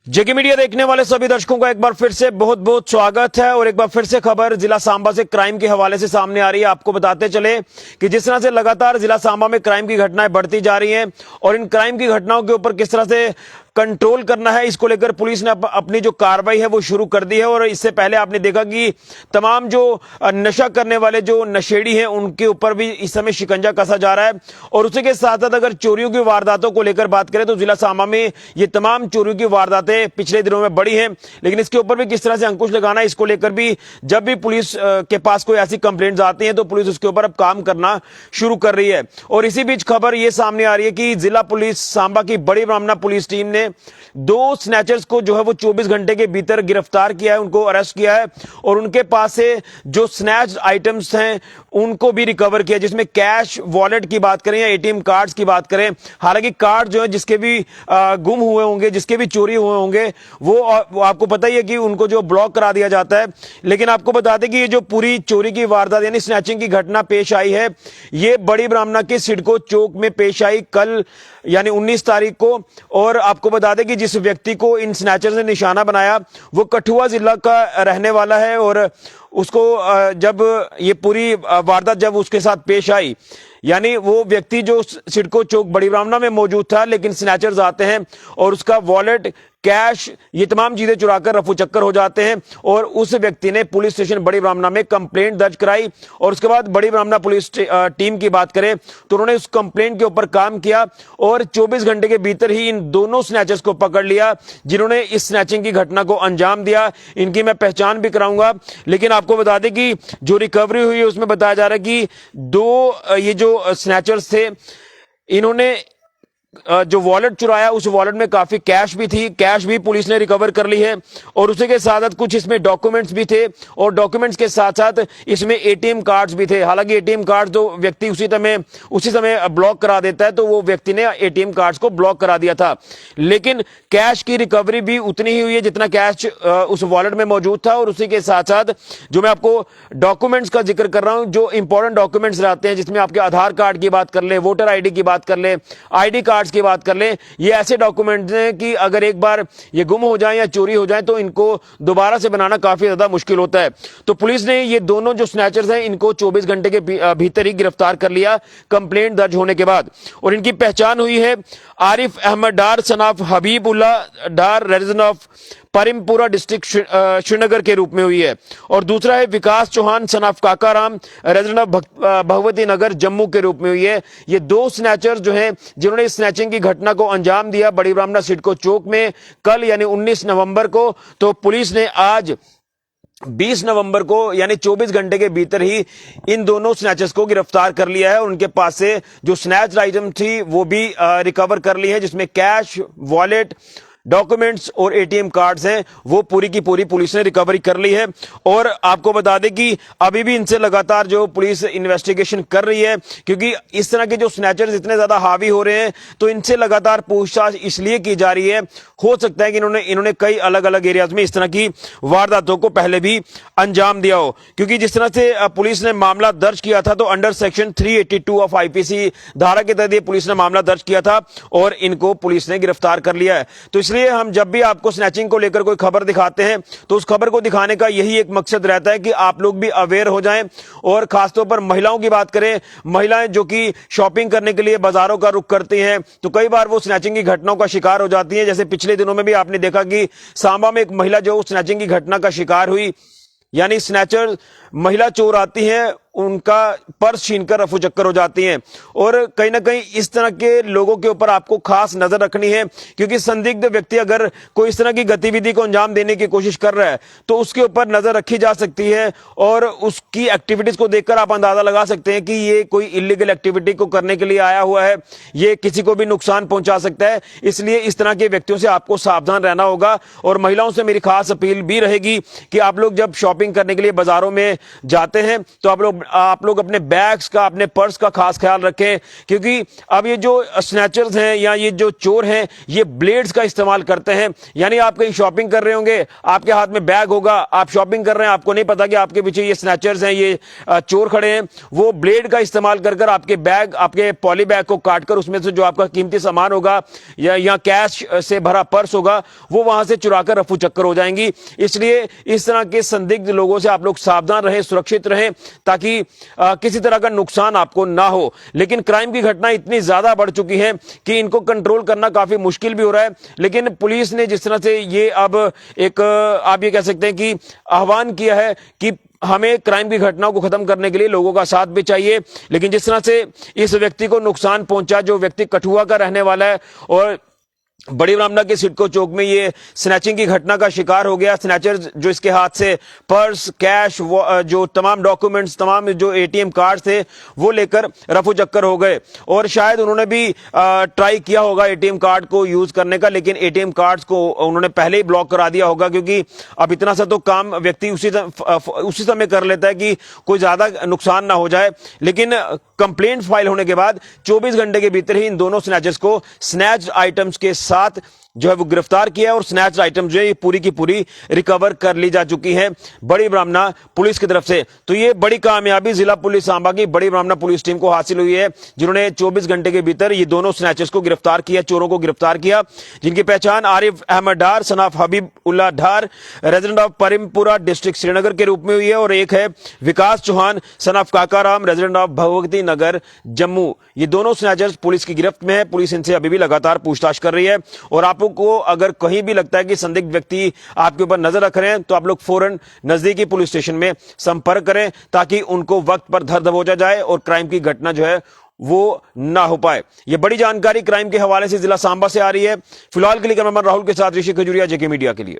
जेके media देखने वाले सभी दर्शकों का एक बार फिर से बहुत बहुत स्वागत है। और एक बार फिर से खबर जिला सांबा से क्राइम के हवाले से सामने आ रही है। आपको बताते चले कि जिस तरह से लगातार जिला सांबा में क्राइम की घटनाएं बढ़ती जा रही हैं और इन क्राइम की घटनाओं के ऊपर किस तरह से कंट्रोल करना है, इसको लेकर पुलिस ने अपनी जो कार्रवाई है वो शुरू कर दी है। और इससे पहले आपने देखा कि तमाम जो नशा करने वाले जो नशेड़ी हैं उनके ऊपर भी इस समय शिकंजा कसा जा रहा है। और उसी के साथ साथ अगर चोरियों की वारदातों को लेकर बात करें तो जिला सांबा में ये तमाम चोरियों की वारदातें पिछले दिनों में बढ़ी हैं, लेकिन इसके ऊपर भी किस तरह से अंकुश लगाना है, इसको लेकर भी जब भी पुलिस के पास कोई ऐसी कंप्लेंट्स आती हैं तो पुलिस उसके ऊपर अब काम करना शुरू कर रही है। और इसी बीच खबर यह सामने आ रही है कि जिला पुलिस सांबा की बड़ी ब्राह्मणा पुलिस टीम ने 2 स्नैचर्स को जो है वो 24 घंटे के भीतर गिरफ्तार किया है, उनको अरेस्ट किया है। और उनके पास से जो स्नैच आइटम्स हैं उनको भी रिकवर किया, जिसमें कैश, वॉलेट की बात करें या एटीएम कार्ड्स की बात करें। हालांकि कार्ड जो है जिसके भी गुम हुए होंगे, जिसके भी चोरी हुए होंगे, वो आपको पता ही है कि उनको जो ब्लॉक करा दिया जाता है। लेकिन आपको बता दें कि ये जो पूरी चोरी की वारदात यानी स्नैचिंग की घटना पेश आई है, ये बड़ी ब्राह्मणा के सिडको चौक में पेश आई कल यानी 19 तारीख को। और आपको बता दें कि जिस व्यक्ति को इन स्नैचर्स ने निशाना बनाया वो कठुआ जिला का रहने वाला है। और उसको जब ये पूरी वारदात जब उसके साथ पेश आई, यानी वो व्यक्ति जो सिडको चौक बड़ी ब्राह्मणा में मौजूद था, लेकिन स्नैचर्स आते हैं और उसका वॉलेट, कैश, ये तमाम चीजें चुराकर रफू चक्कर हो जाते हैं। और उस व्यक्ति ने पुलिस स्टेशन बड़ी ब्राह्मणा में कंप्लेंट दर्ज कराई। और उसके बाद बड़ी ब्राह्मणा पुलिस टीम की बात करें तो उन्होंने उस कंप्लेंट के ऊपर काम किया और 24 घंटे के भीतर ही इन दोनों स्नैचर्स को पकड़ लिया जिन्होंने इस स्नैचिंग की घटना को अंजाम दिया। इनकी मैं पहचान भी कराऊंगा, लेकिन आपको बता दें कि जो रिकवरी हुई है उसमें बताया जा रहा है कि 2 ये जो स्नैचर्स थे, इन्होंने जो वॉलेट चुराया उस वॉलेट में काफी कैश भी थी, कैश भी पुलिस ने रिकवर कर ली है। और उसी के साथ साथ कुछ इसमें डॉक्यूमेंट्स भी थे और डॉक्यूमेंट्स के साथ साथ इसमें एटीएम कार्ड्स भी थे। हालांकि एटीएम कार्ड जो व्यक्ति उसी समय ब्लॉक करा देता है तो वो व्यक्ति ने एटीएम कार्ड्स को ब्लॉक करा दिया था, लेकिन कैश की रिकवरी भी उतनी ही हुई है जितना कैश उस वॉलेट में मौजूद था। और उसी के साथ साथ जो मैं आपको डॉक्यूमेंट्स का जिक्र कर रहा हूं, जो इंपॉर्टेंट डॉक्यूमेंट्स रहते हैं, जिसमें आपके आधार कार्ड की बात कर ले, वोटर आईडी की बात कर ले, आईडी कार्ड की बात कर ले, ये ऐसे डॉक्यूमेंट्स हैं कि अगर एक बार ये गुम हो जाएं या चोरी हो जाएं तो इनको दोबारा से बनाना काफी ज्यादा मुश्किल होता है। तो पुलिस ने ये दोनों जो स्नैचर्स हैं इनको 24 घंटे के भीतर ही गिरफ्तार कर लिया कंप्लेंट दर्ज होने के बाद। और इनकी पहचान हुई है Arif Ahmad Dar son of Habibullah Dar, resident of Parimpura district Srinagar के रूप में हुई है। और दूसरा है Vikas Chauhan son of Kakaram, resident of Bhagwati Nagar, Jammu के रूप में हुई है। ये 2 स्नैचर्स जो हैं जिन्होंने इस स्नैचिंग की घटना को अंजाम दिया बड़ी ब्राह्मणा सिडको चौक में कल यानी 19 नवंबर को, तो पुलिस ने आज 20 नवंबर को यानी 24 घंटे के भीतर ही इन दोनों स्नैचर्स को गिरफ्तार कर लिया है। और उनके पास से जो स्नैच आइटम थी वो भी रिकवर कर ली है, जिसमें कैश, वॉलेट, डॉक्यूमेंट्स और एटीएम कार्ड्स हैं, वो पूरी की पूरी पुलिस ने रिकवरी कर ली है। और आपको बता दें कि अभी भी इनसे लगातार जो पुलिस इन्वेस्टिगेशन कर रही है, क्योंकि इस तरह के जो स्नैचर्स इतने ज्यादा हावी हो रहे हैं तो इनसे लगातार पूछताछ इसलिए की जा रही है, हो सकता है कि इन्होंने कई अलग अलग एरियाज में इस तरह की वारदातों को पहले भी अंजाम दिया हो। क्योंकि जिस तरह से पुलिस ने मामला दर्ज किया था तो अंडर सेक्शन 382 ऑफ आईपीसी धारा के तहत पुलिस ने मामला दर्ज किया था और इनको पुलिस ने गिरफ्तार कर लिया है। तो इसलिए हम जब भी आपको स्नैचिंग को लेकर कोई खबर दिखाते हैं तो उस खबर को दिखाने का यही एक मकसद रहता है कि आप लोग भी अवेयर हो जाएं। और खासतौर पर महिलाओं की बात करें, महिलाएं जो कि शॉपिंग करने के लिए बाजारों का रुख करती हैं तो कई बार वो स्नैचिंग की घटनाओं का शिकार हो जाती हैं। जैसे पिछले दिनों में भी आपने देखा कि सांबा में एक महिला जो स्नैचिंग की घटना का शिकार हुई, यानी स्नैचर महिला चोर आती हैं, उनका पर्स छीनकर रफू चक्कर हो जाती हैं। और कहीं ना कहीं इस तरह के लोगों के ऊपर आपको खास नजर रखनी है, क्योंकि संदिग्ध व्यक्ति अगर कोई इस तरह की गतिविधि को अंजाम देने की कोशिश कर रहा है तो उसके ऊपर नजर रखी जा सकती है और उसकी एक्टिविटीज को देखकर आप अंदाजा लगा सकते हैं कि ये कोई इलीगल एक्टिविटी को करने के लिए आया हुआ है, ये किसी को भी नुकसान पहुंचा सकता है। इसलिए इस तरह के व्यक्तियों से आपको सावधान रहना होगा। और महिलाओं से मेरी खास अपील भी रहेगी कि आप लोग जब शॉपिंग करने के लिए बाजारों में जाते हैं तो आप लोग आप लोग अपने बैग्स का, अपने पर्स का खास ख्याल रखें, क्योंकि अब ये जो स्नैचर्स हैं या ये जो चोर हैं, ये ब्लेड्स का इस्तेमाल करते हैं। यानी आप कहीं शॉपिंग कर रहे होंगे, आपके हाथ में बैग होगा, आप शॉपिंग कर रहे हैं, आपको नहीं पता कि आपके पीछे ये स्नैचर्स हैं, ये चोर खड़े हैं। वो ब्लेड का इस्तेमाल कर कर आपके बैग, आपके पॉली बैग को काटकर उसमें से जो आपका कीमती सामान होगा या कैश से भरा पर्स होगा, वो वहां से चुराकर रफू चक्कर हो जाएंगी। इसलिए इस तरह के संदिग्ध लोगों से आप लोग सावधान रहें, सुरक्षित रहें, ताकि किसी तरह का नुकसान आपको ना हो। लेकिन क्राइम की घटना इतनी ज्यादा बढ़ चुकी है कि इनको कंट्रोल करना काफी मुश्किल भी हो रहा है। लेकिन पुलिस ने जिस तरह से ये अब एक आप ये कह सकते हैं कि आह्वान किया है कि हमें क्राइम की घटनाओं को खत्म करने के लिए लोगों का साथ भी चाहिए, लेकिन जिस तरह से इस व्यक्ति को नुकसान पहुंचा, जो व्यक्ति कठुआ का रहने वाला है और बड़ी ब्राह्मणा के सिडको चौक में ये स्नैचिंग की घटना का शिकार हो गया। स्नैचर जो इसके हाथ से पर्स, कैश, जो तमाम डॉक्यूमेंट्स, तमाम जो एटीएम कार्ड थे वो लेकर रफू चक्कर हो गए। और शायद उन्होंने भी ट्राई किया होगा एटीएम कार्ड को यूज करने का, लेकिन एटीएम कार्ड्स को उन्होंने पहले ही ब्लॉक करा दिया होगा, क्योंकि अब इतना सा तो काम व्यक्ति उसी समय कर लेता है कि कोई ज्यादा नुकसान ना हो जाए। लेकिन कंप्लेंट फाइल होने के बाद 24 घंटे के भीतर ही इन दोनों स्नैचर्स को स्नैच्ड आइटम्स के साथ जो है वो गिरफ्तार किया और स्नैच आइटम जो है ये पूरी की पूरी रिकवर कर ली जा चुकी है बड़ी ब्राह्मणा पुलिस की तरफ से। तो ये बड़ी कामयाबी जिला पुलिस सांबा की बड़ी ब्राह्मणा पुलिस टीम को हासिल हुई है, जिन्होंने 24 घंटे के भीतर ये दोनों स्नैचर्स को गिरफ्तार किया, चोरों को गिरफ्तार किया, जिनकी पहचान Arif Ahmad Dar son of Habib Ullah Dar resident of Parimpura district Srinagar के रूप में हुई है, और एक है Vikas Chauhan son of Kakaram resident of Bhagwati Nagar Jammu. ये दोनों स्नैचर्स पुलिस की गिरफ्त में है। पुलिस इनसे अभी भी लगातार पूछताछ कर रही है, और आप को अगर कहीं भी लगता है कि संदिग्ध व्यक्ति आपके ऊपर नजर रख रहे हैं तो आप लोग फौरन नजदीकी पुलिस स्टेशन में संपर्क करें, ताकि उनको वक्त पर धर दबोचा जाए और क्राइम की घटना जो है वो ना हो पाए। यह बड़ी जानकारी क्राइम के हवाले से जिला सांबा से आ रही है। फिलहाल के लिए कैमरामैन राहुल के साथ ऋषि खजूरिया, जेके मीडिया के लिए।